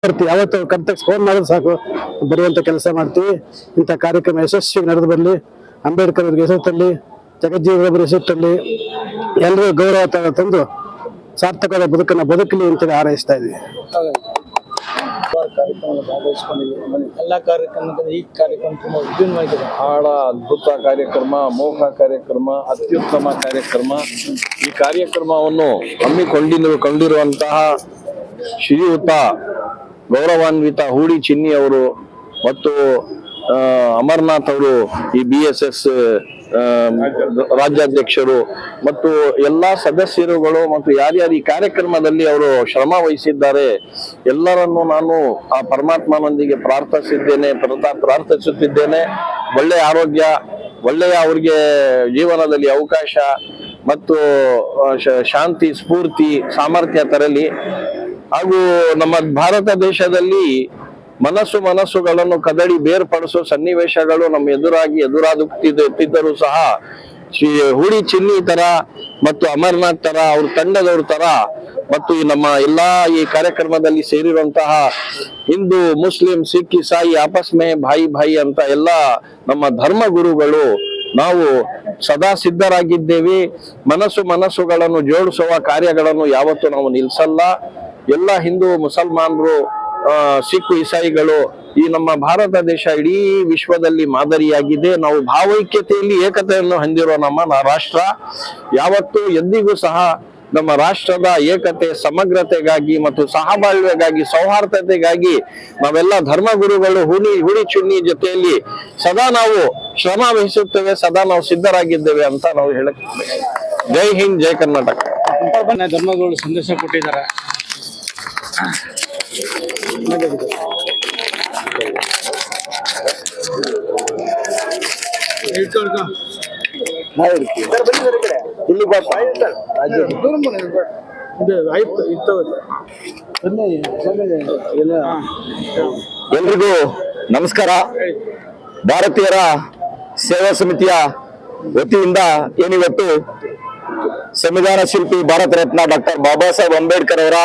ಯಾವತ್ತು ಕರ್ತಕ್ಕೆ ಫೋನ್ ಮಾಡಿದ್ರೆ ಸಾಕು ಬರುವಂತ ಕೆಲಸ ಮಾಡ್ತೀವಿ. ಇಂಥ ಕಾರ್ಯಕ್ರಮ ಯಶಸ್ವಿ ನಡೆದು ಬರಲಿ. ಅಂಬೇಡ್ಕರ್ ಅವರಿಗೆ ಹೆಸರು ತರಲಿ, ಜಗಜ್ಜೀವನ ಅವರ ಹೆಸರು ತರಲಿ, ಎಲ್ಲರೂ ಗೌರವ ತಂದು ಸಾರ್ಥಕವಾದ ಬದುಕನ್ನು ಬದುಕಲಿ ಅಂತೇಳಿ ಹಾರೈಸ್ತಾ ಇದ್ವಿ. ಎಲ್ಲ ಕಾರ್ಯಕ್ರಮದಲ್ಲಿ ಈ ಕಾರ್ಯಕ್ರಮ ತುಂಬಾ ವಿಭಿನ್ನವಾಗಿದೆ. ಬಹಳ ಅದ್ಭುತ ಕಾರ್ಯಕ್ರಮ, ಮೋಹ ಕಾರ್ಯಕ್ರಮ, ಅತ್ಯುತ್ತಮ ಕಾರ್ಯಕ್ರಮ. ಈ ಕಾರ್ಯಕ್ರಮವನ್ನು ಹಮ್ಮಿಕೊಂಡಿರುವಂತಹ ಶ್ರೀಯುತ ಗೌರವಾನ್ವಿತ ಹೂಡಿ ಚಿನ್ನಿ ಅವರು ಮತ್ತು ಅಮರನಾಥ್ ಅವರು, ಈ BSS ರಾಜ್ಯಾಧ್ಯಕ್ಷರು ಮತ್ತು ಎಲ್ಲಾ ಸದಸ್ಯರುಗಳು ಮತ್ತು ಯಾರ್ಯಾರು ಈ ಕಾರ್ಯಕ್ರಮದಲ್ಲಿ ಅವರು ಶ್ರಮ ವಹಿಸಿದ್ದಾರೆ ಎಲ್ಲರನ್ನು ನಾನು ಆ ಪರಮಾತ್ಮನೊಂದಿಗೆ ಪ್ರಾರ್ಥಿಸುತ್ತಿದ್ದೇನೆ. ಒಳ್ಳೆಯ ಆರೋಗ್ಯ, ಒಳ್ಳೆಯ ಅವ್ರಿಗೆ ಜೀವನದಲ್ಲಿ ಅವಕಾಶ ಮತ್ತು ಶಾಂತಿ, ಸ್ಫೂರ್ತಿ, ಸಾಮರ್ಥ್ಯ ತರಲಿ. ಹಾಗೂ ನಮ್ಮ ಭಾರತ ದೇಶದಲ್ಲಿ ಮನಸ್ಸುಗಳನ್ನು ಕದಡಿ ಬೇರ್ಪಡಿಸೋ ಸನ್ನಿವೇಶಗಳು ನಮ್ಮ ಎದುರಾಗುತ್ತಿದ್ದರೂ ಸಹ ಶ್ರೀ ಹೂಡಿ ಚಿನ್ನಿ ತರ ಮತ್ತು ಅಮರನಾಥ್ ತರ ಅವ್ರ ತಂಡದವ್ರ ತರ ಮತ್ತು ನಮ್ಮ ಎಲ್ಲಾ ಈ ಕಾರ್ಯಕ್ರಮದಲ್ಲಿ ಸೇರಿರುವಂತಹ ಹಿಂದೂ, ಮುಸ್ಲಿಂ, ಸಿಖ್, ಇಸಾಯಿ ಆಪಸ್ ಮೇ ಭಾಯಿ ಅಂತ ಎಲ್ಲ ನಮ್ಮ ಧರ್ಮ ಗುರುಗಳು ನಾವು ಸದಾ ಸಿದ್ಧರಾಗಿದ್ದೇವೆ. ಮನಸ್ಸುಗಳನ್ನು ಜೋಡಿಸುವ ಕಾರ್ಯಗಳನ್ನು ಯಾವತ್ತೂ ನಾವು ನಿಲ್ಸಲ್ಲ. ಎಲ್ಲ ಹಿಂದೂ, ಮುಸಲ್ಮಾನರು, ಸಿಖ್, ಇಸಾಯಿಗಳು, ಈ ನಮ್ಮ ಭಾರತ ದೇಶ ಇಡೀ ವಿಶ್ವದಲ್ಲಿ ಮಾದರಿಯಾಗಿದೆ. ನಾವು ಭಾವೈಕ್ಯತೆಯಲ್ಲಿ ಏಕತೆಯನ್ನು ಹೊಂದಿರುವ ನಮ್ಮ ರಾಷ್ಟ್ರ ಯಾವತ್ತೂ ಎಂದಿಗೂ ಸಹ ನಮ್ಮ ರಾಷ್ಟ್ರದ ಏಕತೆ, ಸಮಗ್ರತೆಗಾಗಿ ಮತ್ತು ಸಹಬಾಳ್ವೆಗಾಗಿ, ಸೌಹಾರ್ದತೆಗಾಗಿ ನಾವೆಲ್ಲ ಧರ್ಮಗುರುಗಳು ಹೂಡಿ ಚಿನ್ನಿ ಜೊತೆಯಲ್ಲಿ ಸದಾ ನಾವು ಶ್ರಮ ವಹಿಸುತ್ತೇವೆ, ಸದಾ ನಾವು ಸಿದ್ಧರಾಗಿದ್ದೇವೆ ಅಂತ ನಾವು ಹೇಳುತ್ತೇವೆ. ಜೈ ಹಿಂದ್, ಜೈ ಕರ್ನಾಟಕ. ಧರ್ಮಗುರುಗಳು ಸಂದೇಶ ಕೊಟ್ಟಿದ್ದಾರೆ. ಎಲ್ರಿಗೂ ನಮಸ್ಕಾರ. ಭಾರತೀಯರ ಸೇವಾ ಸಮಿತಿಯ ವತಿಯಿಂದ ಏನಿವತ್ತು ಸಂವಿಧಾನ ಶಿಲ್ಪಿ ಭಾರತ ರತ್ನ ಡಾಕ್ಟರ್ ಬಾಬಾ ಸಾಹೇಬ್ ಅಂಬೇಡ್ಕರ್ ಅವರ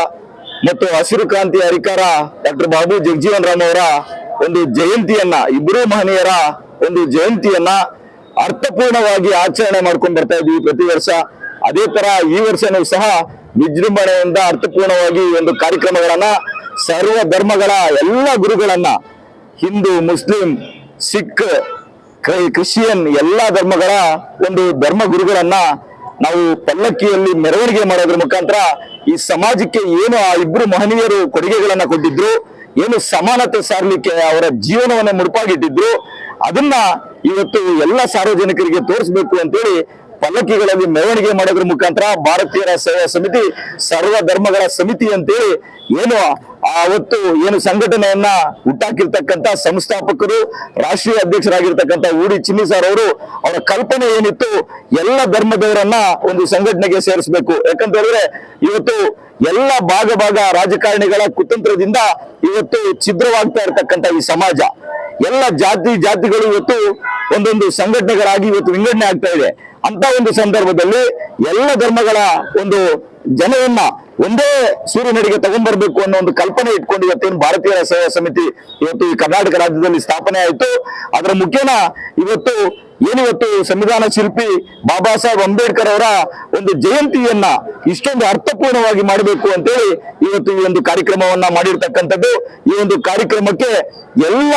ಮತ್ತು ಹಸಿರು ಕ್ರಾಂತಿಯ ಹರಿಕಾರ ಡಾಕ್ಟರ್ ಬಾಬು ಜಗಜೀವನ್ ರಾಮ್ ಅವರ ಒಂದು ಜಯಂತಿಯನ್ನ, ಇಬ್ಬರೂ ಮಹನೀಯರ ಒಂದು ಜಯಂತಿಯನ್ನ ಅರ್ಥಪೂರ್ಣವಾಗಿ ಆಚರಣೆ ಮಾಡ್ಕೊಂಡು ಬರ್ತಾ ಇದ್ವಿ ಪ್ರತಿ ವರ್ಷ. ಅದೇ ತರ ಈ ವರ್ಷನೂ ಸಹ ವಿಜೃಂಭಣೆಯಿಂದ ಅರ್ಥಪೂರ್ಣವಾಗಿ ಒಂದು ಕಾರ್ಯಕ್ರಮಗಳನ್ನ ಸರ್ವ ಧರ್ಮಗಳ ಎಲ್ಲ ಗುರುಗಳನ್ನ, ಹಿಂದೂ, ಮುಸ್ಲಿಂ, ಸಿಖ್, ಕ್ರಿಶ್ಚಿಯನ್ ಎಲ್ಲಾ ಧರ್ಮಗಳ ಒಂದು ಧರ್ಮ ಗುರುಗಳನ್ನ ನಾವು ಪಲ್ಲಕ್ಕಿಯಲ್ಲಿ ಮೆರವಣಿಗೆ ಮಾಡೋದ್ರ ಮುಖಾಂತರ ಈ ಸಮಾಜಕ್ಕೆ ಏನು ಆ ಇಬ್ರು ಮಹನೀಯರು ಕೊಡುಗೆಗಳನ್ನ ಕೊಟ್ಟಿದ್ರು, ಏನು ಸಮಾನತೆ ಸಾರ್ಲಿಕ್ಕೆ ಅವರ ಜೀವನವನ್ನ ಮುಡುಪಾಗಿಟ್ಟಿದ್ರು, ಅದನ್ನ ಇವತ್ತು ಎಲ್ಲ ಸಾರ್ವಜನಿಕರಿಗೆ ತೋರಿಸ್ಬೇಕು ಅಂತೇಳಿ ಪಲ್ಲಕ್ಕಿಗಳಲ್ಲಿ ಮೆರವಣಿಗೆ ಮಾಡೋದ್ರ ಮುಖಾಂತರ ಭಾರತೀಯರ ಸೇವಾ ಸಮಿತಿ ಸರ್ವ ಧರ್ಮಗಳ ಸಮಿತಿ ಅಂತೇಳಿ ಏನು ಅವತ್ತು ಏನು ಸಂಘಟನೆಯನ್ನ ಹುಟ್ಟಾಕಿರ್ತಕ್ಕಂಥ ಸಂಸ್ಥಾಪಕರು, ರಾಷ್ಟ್ರೀಯ ಅಧ್ಯಕ್ಷರಾಗಿರ್ತಕ್ಕಂಥ ಹೂಡಿ ಚಿನ್ನಿ ಸರ್ ಅವರು, ಅವರ ಕಲ್ಪನೆ ಏನಿತ್ತು ಎಲ್ಲ ಧರ್ಮದವರನ್ನ ಒಂದು ಸಂಘಟನೆಗೆ ಸೇರಿಸಬೇಕು. ಯಾಕಂತ ಹೇಳಿದ್ರೆ ಇವತ್ತು ಎಲ್ಲ ಭಾಗ ರಾಜಕಾರಣಿಗಳ ಕುತಂತ್ರದಿಂದ ಇವತ್ತು ಛಿದ್ರವಾಗ್ತಾ ಇರತಕ್ಕಂಥ ಈ ಸಮಾಜ, ಎಲ್ಲ ಜಾತಿಗಳು ಇವತ್ತು ಒಂದೊಂದು ಸಂಘಟನೆಗಳಾಗಿ ಇವತ್ತು ವಿಂಗಡಣೆ ಆಗ್ತಾ ಇದೆ. ಅಂತ ಒಂದು ಸಂದರ್ಭದಲ್ಲಿ ಎಲ್ಲ ಧರ್ಮಗಳ ಒಂದು ಜನವನ್ನ ಒಂದೇ ಸೂರ್ಯನಡಿಗೆ ತಗೊಂಡ್ಬರ್ಬೇಕು ಅನ್ನೋ ಒಂದು ಕಲ್ಪನೆ ಇಟ್ಕೊಂಡು ಇವತ್ತೇನು ಭಾರತೀಯ ಸೇವಾ ಸಮಿತಿ ಇವತ್ತು ಈ ಕರ್ನಾಟಕ ರಾಜ್ಯದಲ್ಲಿ ಸ್ಥಾಪನೆ ಆಯಿತು. ಅದರ ಮುಖೇನ ಇವತ್ತು ಸಂವಿಧಾನ ಶಿಲ್ಪಿ ಬಾಬಾ ಸಾಹೇಬ್ ಅಂಬೇಡ್ಕರ್ ಅವರ ಒಂದು ಜಯಂತಿಯನ್ನ ಇಷ್ಟೊಂದು ಅರ್ಥಪೂರ್ಣವಾಗಿ ಮಾಡಬೇಕು ಅಂತೇಳಿ ಇವತ್ತು ಈ ಒಂದು ಕಾರ್ಯಕ್ರಮವನ್ನ ಮಾಡಿರ್ತಕ್ಕಂಥದ್ದು. ಈ ಒಂದು ಕಾರ್ಯಕ್ರಮಕ್ಕೆ ಎಲ್ಲ